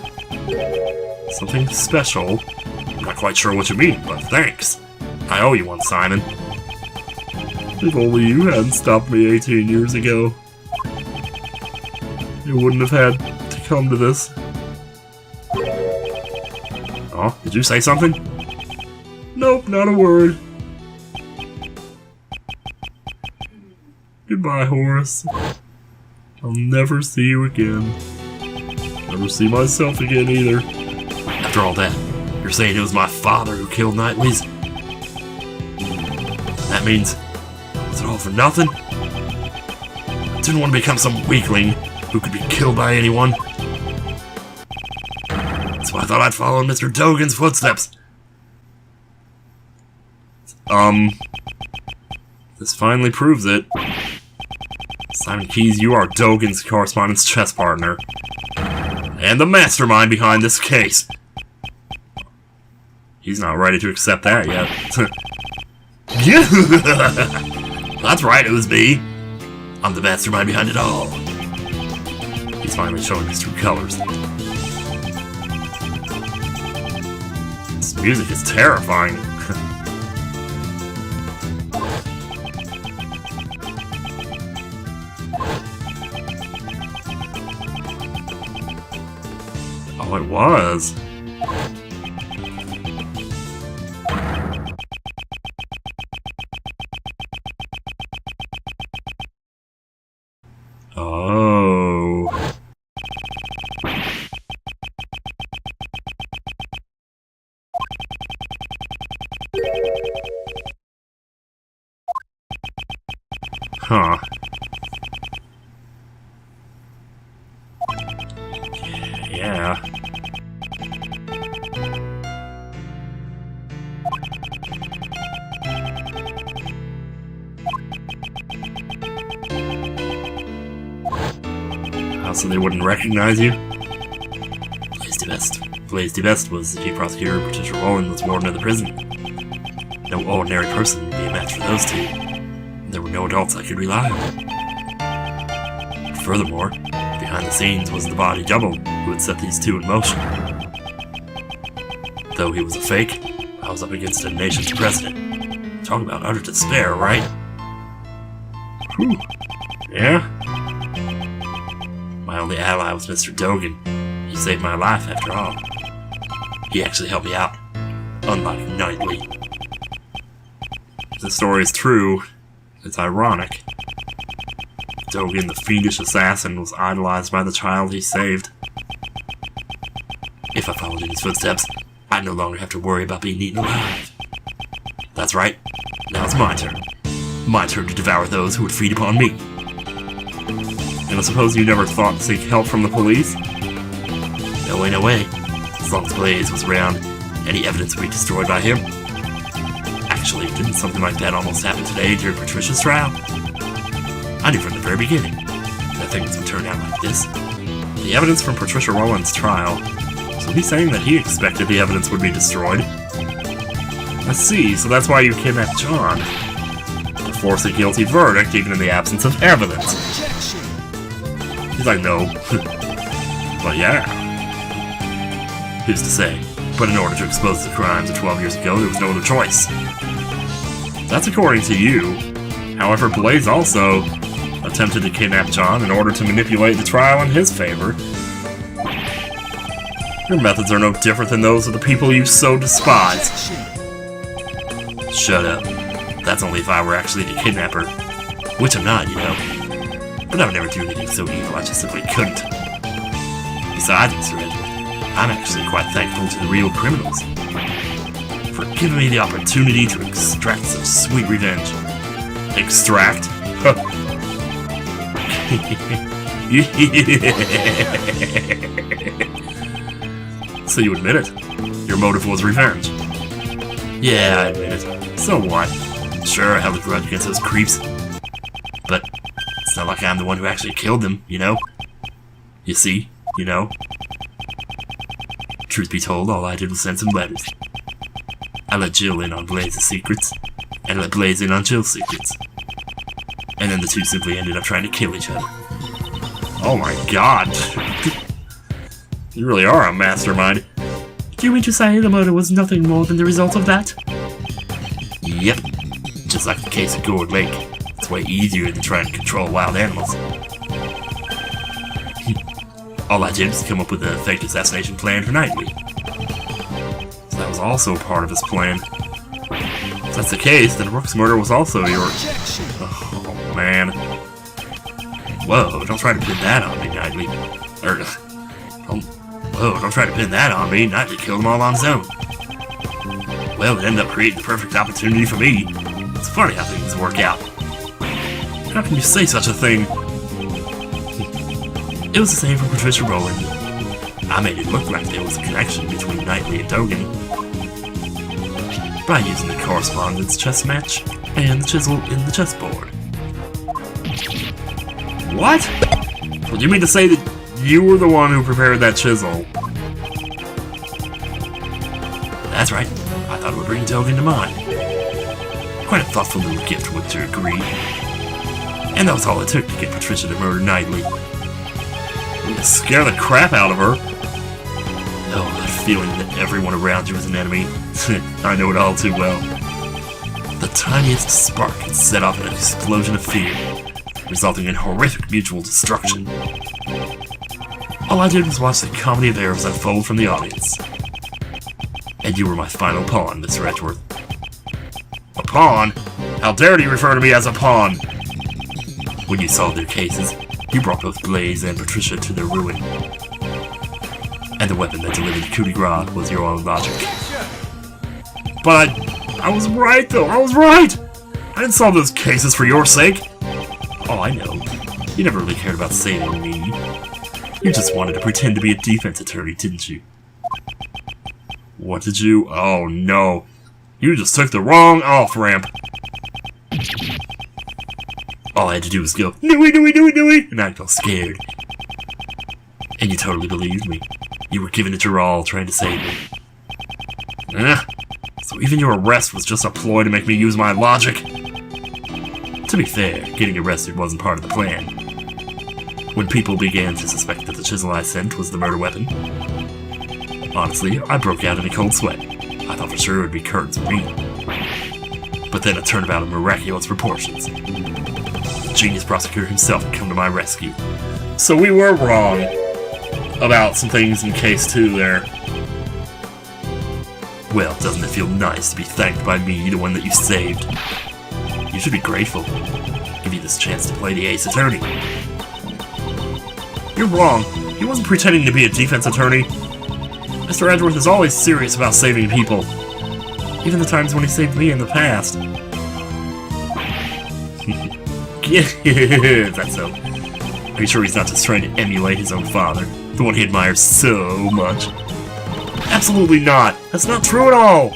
Speaker 1: Something special? I'm not quite sure what you mean, but thanks. I owe you one, Simon.
Speaker 2: If only you hadn't stopped me 18 years ago. You wouldn't have had to come to this.
Speaker 1: Oh, did you say something?
Speaker 2: Nope, not a word. Goodbye, Horace. I'll never see you again. Never see myself again either.
Speaker 3: After all that, you're saying it was my father who killed Nightwiz? That means, was it all for nothing? I didn't want to become some weakling who could be killed by anyone. So I thought I'd follow in Mr. Dogen's footsteps.
Speaker 1: This finally proves it. Simon Keyes, you are Dogen's correspondence chess partner. And the mastermind behind this case. He's not ready to accept that yet.
Speaker 3: That's right, it was me. I'm the mastermind behind it all.
Speaker 1: He's finally showing his true colors. This music is terrifying. Oh, it was. Oh. Huh. Yeah. So they wouldn't recognize you?
Speaker 3: Blaise DeBest was the chief prosecutor. Patricia Rowland was warden of the prison. No ordinary person would be a match for those two. There were no adults I could rely on. Furthermore, behind the scenes was the body double who had set these two in motion. Though he was a fake, I was up against a nation's president. Talk about utter despair, right?
Speaker 1: Whew. Yeah?
Speaker 3: My only ally was Mr. Dogen. He saved my life, after all. He actually helped me out, unlike Knightley.
Speaker 1: If the story is true, it's ironic. Dogen, the fiendish assassin, was idolized by the child he saved.
Speaker 3: If I followed in his footsteps, I'd no longer have to worry about being eaten alive. That's right. Now it's my turn. My turn to devour those who would feed upon me.
Speaker 1: And I suppose you never thought to seek help from the police?
Speaker 3: No way, no way. As long as Blaise was around, any evidence would be destroyed by him. Actually, didn't something like that almost happen today during Patricia's trial? I knew from the very beginning that things would turn out like this.
Speaker 1: The evidence from Patricia Rowland's trial. So he's saying that he expected the evidence would be destroyed. I see, so that's why you kidnapped John. To force a guilty verdict even in the absence of evidence. He's like, no. But yeah.
Speaker 3: Who's to say? But in order to expose the crimes of 12 years ago, there was no other choice.
Speaker 1: That's according to you. However, Blaise also attempted to kidnap John in order to manipulate the trial in his favor. Your methods are no different than those of the people you so despise.
Speaker 3: Shut up. That's only if I were actually the kidnapper. Which I'm not, you know. But I would never do anything so evil, I just simply couldn't. Besides, Mr. Edgeworth, I'm actually quite thankful to the real criminals for giving me the opportunity to extract some sweet revenge.
Speaker 1: Extract? So you admit it? Your motive was revenge?
Speaker 3: Yeah, I admit it.
Speaker 1: So what?
Speaker 3: Sure, I held a grudge against those creeps. But it's not like I'm the one who actually killed them, you know? You see? You know? Truth be told, all I did was send some letters. I let Jill in on Blaise's secrets, and let Blaise in on Jill's secrets. And then the two simply ended up trying to kill each other.
Speaker 1: Oh my god. You really are a mastermind.
Speaker 2: Do you mean to say the murder was nothing more than the result of that?
Speaker 3: Yep, just like the case of Gourd Lake. It's way easier than trying to control wild animals. All I did was come up with a fake assassination plan for Knightley. So that was also part of his plan. If that's the case, then Rook's murder was also your... Oh, man. Whoa, don't try to pin that on me, Knightley. Whoa, don't try to pin that on me. Knightley killed them all on his own. Well, it ended up creating the perfect opportunity for me. It's funny how things work out. How can you say such a thing? It was the same for Patricia Rowland. I made it look like there was a connection between Knightley and Dogen by using the correspondence chess match and the chisel in the chessboard.
Speaker 1: What? Well, you mean to say that you were the one who prepared that chisel?
Speaker 3: That's right. I thought it would bring Dogen to mind. Quite a thoughtful little gift, wouldn't you agree? And that was all it took to get Patricia to murder Knightley.
Speaker 1: You scare the crap out of her.
Speaker 3: Oh, that feeling that everyone around you is an enemy. I know it all too well. The tiniest spark can set off an explosion of fear, resulting in horrific mutual destruction. All I did was watch the comedy of errors unfold from the audience. And you were my final pawn, Mr. Edgeworth.
Speaker 1: A pawn? How dare you refer to me as a pawn?
Speaker 3: When you solved their cases, you brought both Blaze and Patricia to their ruin. And the weapon that delivered the coup de grace was your own logic.
Speaker 1: But I was right, though. I was right! I didn't solve those cases for your sake.
Speaker 3: Oh, I know. You never really cared about saving me. You just wanted to pretend to be a defense attorney, didn't you?
Speaker 1: What did you... Oh, no. You just took the wrong off-ramp.
Speaker 3: All I had to do was go, "Nooey," and act all scared. And you totally believed me. You were giving it your all, trying to save me.
Speaker 1: So even your arrest was just a ploy to make me use my logic?
Speaker 3: To be fair, getting arrested wasn't part of the plan. When people began to suspect that the chisel I sent was the murder weapon, honestly, I broke out in a cold sweat. I thought for sure it would be Kurt's or me. But then it turned about in miraculous proportions. The genius prosecutor himself had come to my rescue.
Speaker 1: So we were wrong about some things in case 2 there.
Speaker 3: Well, doesn't it feel nice to be thanked by me, the one that you saved? You should be grateful. Give you this chance to play the ace attorney.
Speaker 1: You're wrong. He wasn't pretending to be a defense attorney. Mr. Edgeworth is always serious about saving people. Even the times when he saved me in the past.
Speaker 3: Is that so? Are you sure he's not just trying to emulate his own father? The one he admires so much?
Speaker 1: Absolutely not! That's not true at all!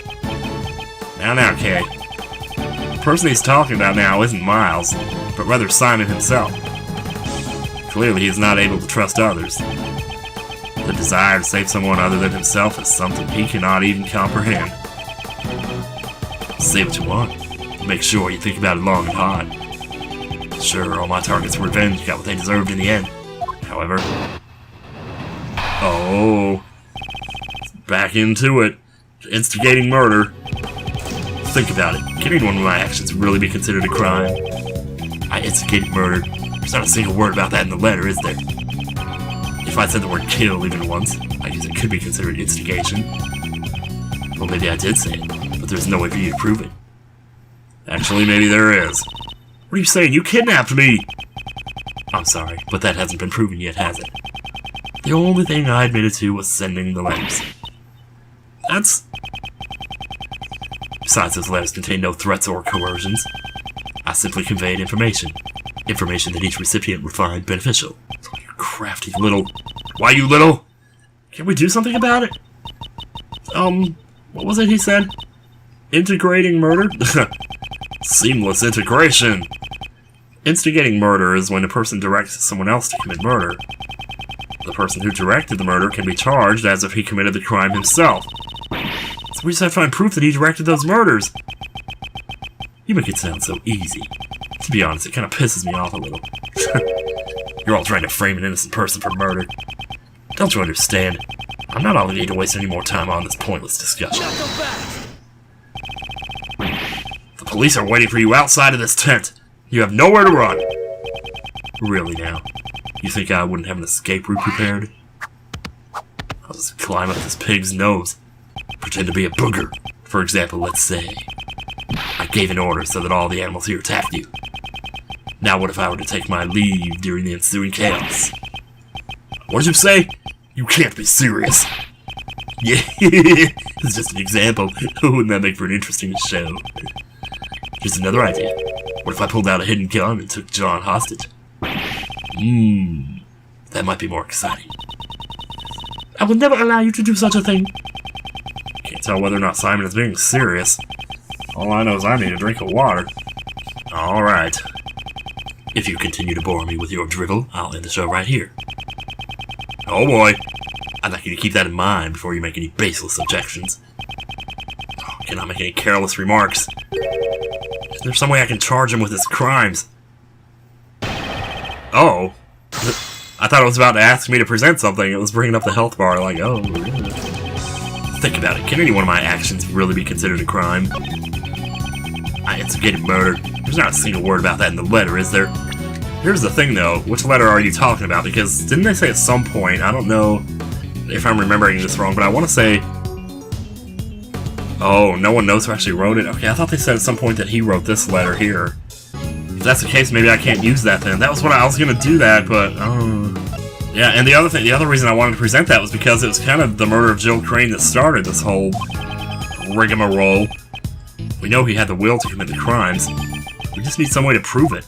Speaker 1: Now, Kay. The person he's talking about now isn't Miles, but rather Simon himself. Clearly, he is not able to trust others. The desire to save someone other than himself is something he cannot even comprehend.
Speaker 3: Say what you want. Make sure you think about it long and hard. Sure, all my targets for revenge got what they deserved in the end. However...
Speaker 1: Oh... Back into it. Instigating murder.
Speaker 3: Think about it. Can any one of my actions really be considered a crime? I instigated murder. There's not a single word about that in the letter, is there? If I said the word kill even once, I guess it could be considered instigation. Well, maybe I did say it, but there's no way for you to prove it.
Speaker 1: Actually, maybe there is. What are you saying? You kidnapped me!
Speaker 3: I'm sorry, but that hasn't been proven yet, has it? The only thing I admitted to was sending the letters.
Speaker 1: That's...
Speaker 3: Besides, those letters contained no threats or coercions. I simply conveyed information. Information that each recipient would find beneficial.
Speaker 1: You crafty little... Why, you little... Can we do something about it? What was it he said? Integrating murder? Seamless integration! Instigating murder is when a person directs someone else to commit murder. The person who directed the murder can be charged as if he committed the crime himself. So we just have to find proof that he directed those murders.
Speaker 3: You make it sound so easy. To be honest, it kind of pisses me off a little.
Speaker 1: You're all trying to frame an innocent person for murder. Don't you understand? I'm not obligated to waste any more time on this pointless discussion. The Police are waiting for you outside of this tent. You have nowhere to run.
Speaker 3: Really now? You think I wouldn't have an escape route prepared? I'll just climb up this pig's nose. Pretend to be a booger. For example, let's say I gave an order so that all the animals here attacked you. Now what if I were to take my leave during the ensuing chaos?
Speaker 1: What did you say? You can't be serious.
Speaker 3: Yeah, it's just an example. Wouldn't that make for an interesting show? Here's another idea. What if I pulled out a hidden gun and took John hostage? That might be more exciting.
Speaker 2: I will never allow you to do such a thing.
Speaker 1: Can't tell whether or not Simon is being serious. All I know is I need a drink of water. Alright.
Speaker 3: If you continue to bore me with your drivel, I'll end the show right here.
Speaker 1: Oh boy.
Speaker 3: I'd like you to keep that in mind before you make any baseless objections.
Speaker 1: Cannot make any careless remarks. Is there some way I can charge him with his crimes? Oh. I thought it was about to ask me to present something. It was bringing up the health bar like, oh.
Speaker 3: Think about it. Can any one of my actions really be considered a crime? I instigated murder. There's not a single word about that in the letter, is there?
Speaker 1: Here's the thing, though. Which letter are you talking about? Because didn't they say at some point, I don't know if I'm remembering this wrong, but I want to say... Oh, no one knows who actually wrote it? Okay, I thought they said at some point that he wrote this letter here. If that's the case, maybe I can't use that then. That was what I was going to do that, but... Yeah, and the other reason I wanted to present that was because it was kind of the murder of Jill Crane that started this whole rigmarole. We know he had the will to commit the crimes. We just need some way to prove it.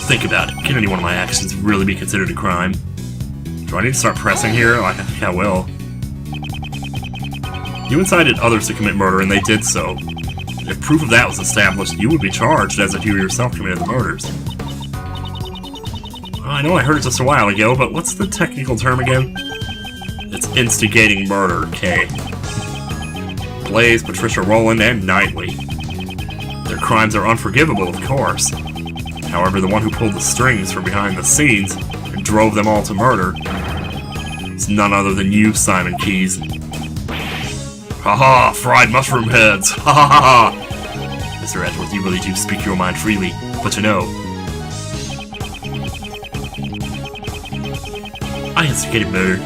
Speaker 3: Think about it. Can any one of my actions really be considered a crime?
Speaker 1: Do I need to start pressing here? Like, I think I will. You incited others to commit murder, and they did so. If proof of that was established, you would be charged as if you yourself committed the murders. I know I heard it just a while ago, but what's the technical term again? It's instigating murder, K. Blaze, Patricia Rowland, and Knightley. Their crimes are unforgivable, of course. However, the one who pulled the strings from behind the scenes and drove them all to murder is none other than you, Simon Keyes. Ha-ha! Fried mushroom heads! Ha ha ha ha!
Speaker 3: Mr. Edgeworth, you really do speak your mind freely, but you know, I instigated murder.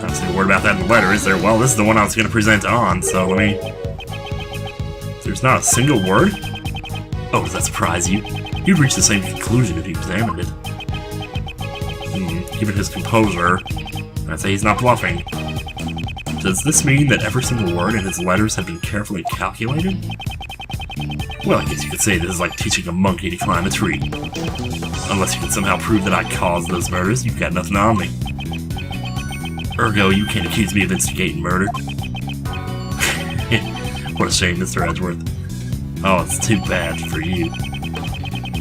Speaker 1: Not saying a word about that in the letter, is there? Well, this is the one I was going to present on, so let me... There's not a single word?
Speaker 3: Oh, does that surprise you? You'd reach the same conclusion if you examined it.
Speaker 1: Given his composure, I'd say he's not bluffing. Does this mean that every single word in his letters have been carefully calculated?
Speaker 3: Well, I guess you could say this is like teaching a monkey to climb a tree. Unless you can somehow prove that I caused those murders, you've got nothing on me. Ergo, you can't accuse me of instigating murder.
Speaker 1: What a shame, Mr. Edgeworth.
Speaker 3: Oh, it's too bad for you.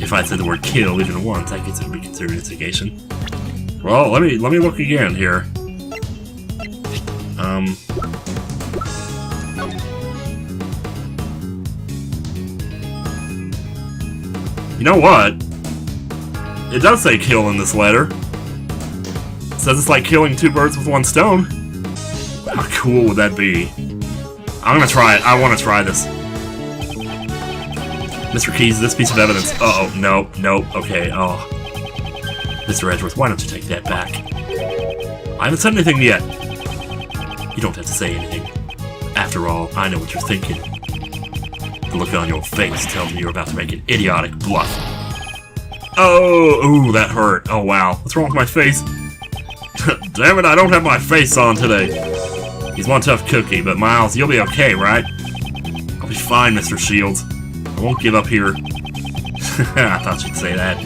Speaker 3: If I said the word kill even once, I guess it would be considered instigation.
Speaker 1: Well, let me look again here. You know what? It does say kill in this letter. It says it's like killing two birds with one stone. How cool would that be? I'm gonna try it. I want to try this. Mr. Keyes, this piece of evidence... Uh-oh, no, okay, oh.
Speaker 3: Mr. Edgeworth, why don't you take that back?
Speaker 1: I haven't said anything yet.
Speaker 3: You don't have to say anything. After all, I know what you're thinking. The look on your face tells me you're about to make an idiotic bluff.
Speaker 1: Oh, ooh, that hurt. Oh, wow. What's wrong with my face? Damn it, I don't have my face on today. He's one tough cookie, but Miles, you'll be okay, right? I'll be fine, Mr. Shields. I won't give up here. I thought you'd say that.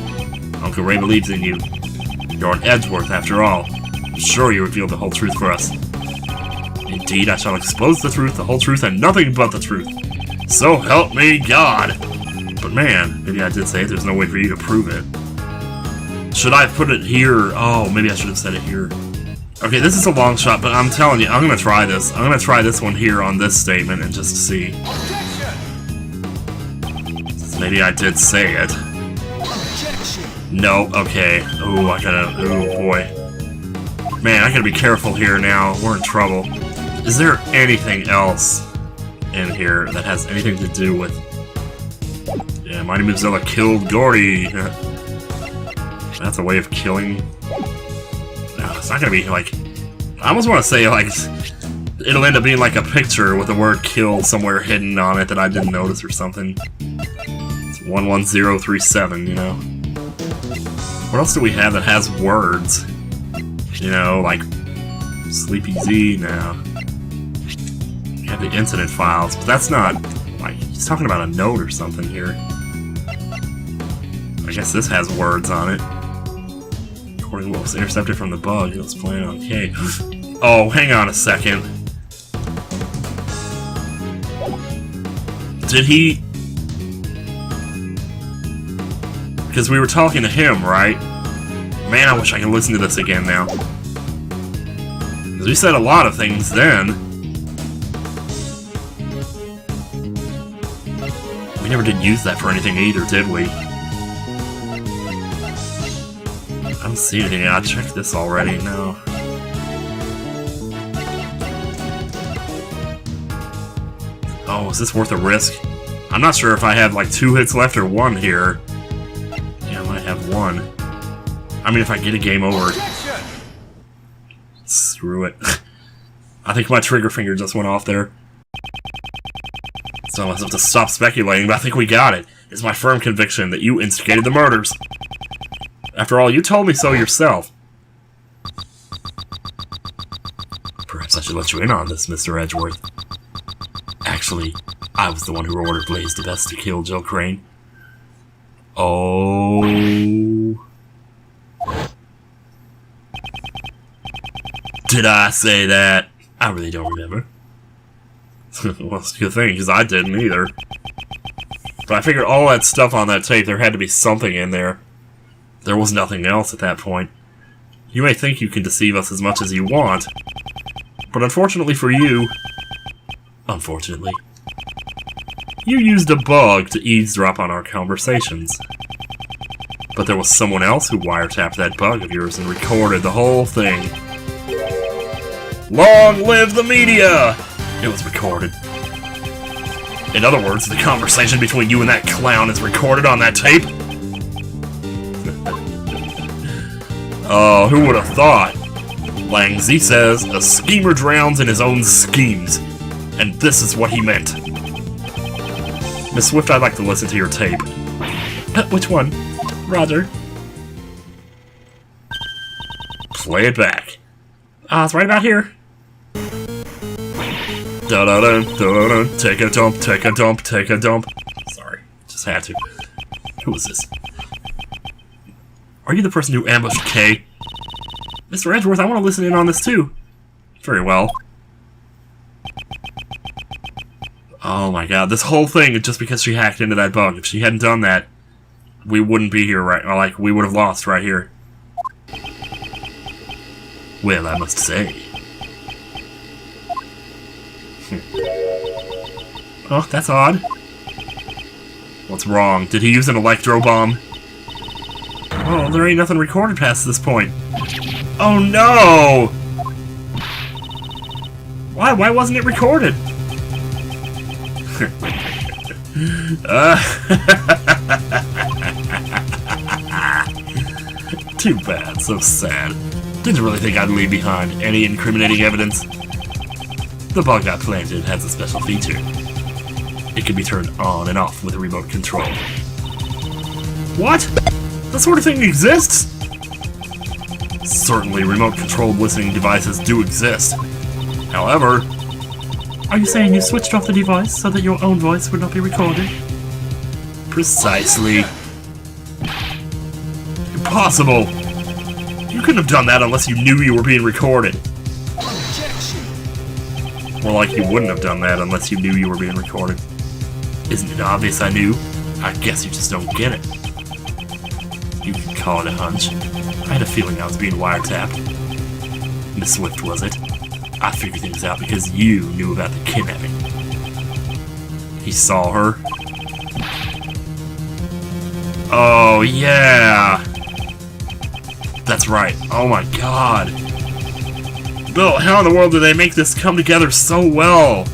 Speaker 1: Uncle Ray believes in you. You're an Edgeworth, after all. I'm sure you revealed the whole truth for us. Indeed, I shall expose the truth, the whole truth, and nothing but the truth. So help me God! But man, maybe I did say it, there's no way for you to prove it. Should I have put it here? Oh, maybe I should have said it here. Okay, this is a long shot, but I'm telling you, I'm gonna try this. I'm gonna try this one here on this statement and just see. Maybe I did say it. No, okay. Ooh, ooh boy. Man, I gotta be careful here now. We're in trouble. Is there anything else in here that has anything to do with Yeah, Mighty Mozilla killed Gordy. That's a way of killing. No, it's not gonna be like. I almost want to say like it'll end up being like a picture with the word "kill" somewhere hidden on it that I didn't notice or something. It's 11037, you know. What else do we have that has words? You know, like Sleepy Z now. We have the incident files, but that's not like he's talking about a note or something here. I guess this has words on it. According to what was intercepted from the bug, it was playing on K. Oh, hang on a second. Did he... Because we were talking to him, right? Man, I wish I could listen to this again now. Because we said a lot of things then. We never did use that for anything either, did we? I don't see anything. I checked this already. No. Oh, is this worth a risk? I'm not sure if I have like 2 hits left or 1 here. Yeah, I might have 1. I mean, if I get a game over. Screw it. I think my trigger finger just went off there. So I must have to stop speculating, but I think we got it. It's my firm conviction that you instigated the murders. After all, you told me so yourself. Perhaps I should let you in on this, Mr. Edgeworth. Actually, I was the one who ordered Blaze the Best to kill Jill Crane. Oh. Did I say that? I really don't remember. Well, it's a good thing, because I didn't either. But I figured all that stuff on that tape, there had to be something in there. There was nothing else at that point. You may think you can deceive us as much as you want, but unfortunately for you... Unfortunately. You used a bug to eavesdrop on our conversations. But there was someone else who wiretapped that bug of yours and recorded the whole thing. Long live the media! It was recorded. In other words, the conversation between you and that clown is recorded on that tape? Oh, who would have thought? Lang Z says, a schemer drowns in his own schemes. And this is what he meant. Miss Swift, I'd like to listen to your tape. Which one? Roger. Play it back. It's right about here. Da-da-dun, da-da-dun, take a dump, take a dump, take a dump. Sorry, just had to. Who is this? Are you the person who ambushed Kay? Mr. Edgeworth, I want to listen in on this too. Very well. Oh my god, this whole thing is just because she hacked into that bug. If she hadn't done that, we wouldn't be here right, or like, we would have lost right here. Well, I must say. Oh, that's odd. What's wrong? Did he use an electro bomb? Oh, there ain't nothing recorded past this point. Oh no! Why wasn't it recorded? Too bad, so sad. Didn't really think I'd leave behind any incriminating evidence. The bug I planted has a special feature. It can be turned on and off with a remote control. What? That sort of thing exists? Certainly, remote-controlled listening devices do exist. However... Are you saying you switched off the device so that your own voice would not be recorded? Precisely. Impossible! You couldn't have done that unless you knew you were being recorded. More like you wouldn't have done that unless you knew you were being recorded. Isn't it obvious I knew? I guess you just don't get it. You can call it a hunch. I had a feeling I was being wiretapped. Miss Swift, was it? I figured things out because you knew about the kidnapping. He saw her. Oh, yeah! That's right. Oh my god. Bill, how in the world did they make this come together so well?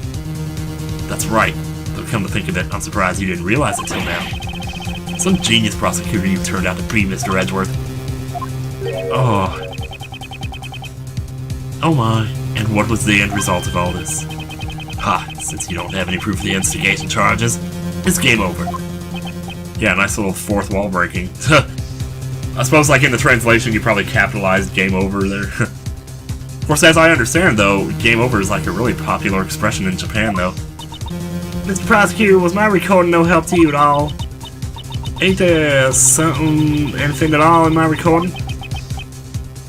Speaker 1: That's right. But come to think of it, I'm surprised you didn't realize it till now.
Speaker 3: Some genius prosecutor you turned out to be, Mr. Edgeworth.
Speaker 1: Oh.
Speaker 3: Oh my, and what was the end result of all this? Ha, since you don't have any proof of the instigation charges, it's game over.
Speaker 1: Yeah, nice little fourth wall breaking. I suppose, like, in the translation, you probably capitalized game over there. Of course, as I understand, though, game over is like a really popular expression in Japan, though.
Speaker 2: Mr. Prosecutor, was my recording no help to you at all? Ain't there anything at all in my recording?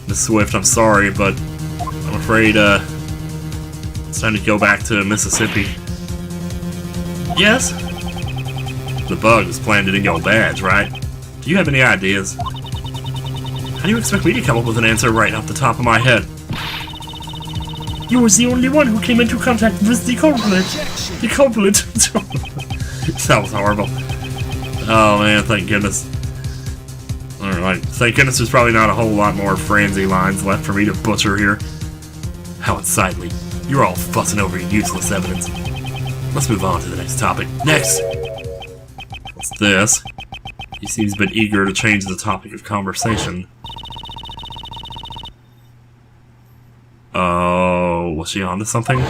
Speaker 1: Miss Swift, I'm sorry, but I'm afraid, it's time to go back to Mississippi.
Speaker 2: Yes?
Speaker 1: The bug was planted in your badge, right? Do you have any ideas? How do you expect me to come up with an answer right off the top of my head?
Speaker 2: You was the only one who came into contact with the culprit. The culprit.
Speaker 1: That was horrible. Oh man, thank goodness. Alright, thank goodness there's probably not a whole lot more Franzi lines left for me to butcher here.
Speaker 3: How unsightly. You're all fussing over useless evidence. Let's move on to the next topic. Next!
Speaker 1: What's this? He seems a bit eager to change the topic of conversation. Oh, was she on to something?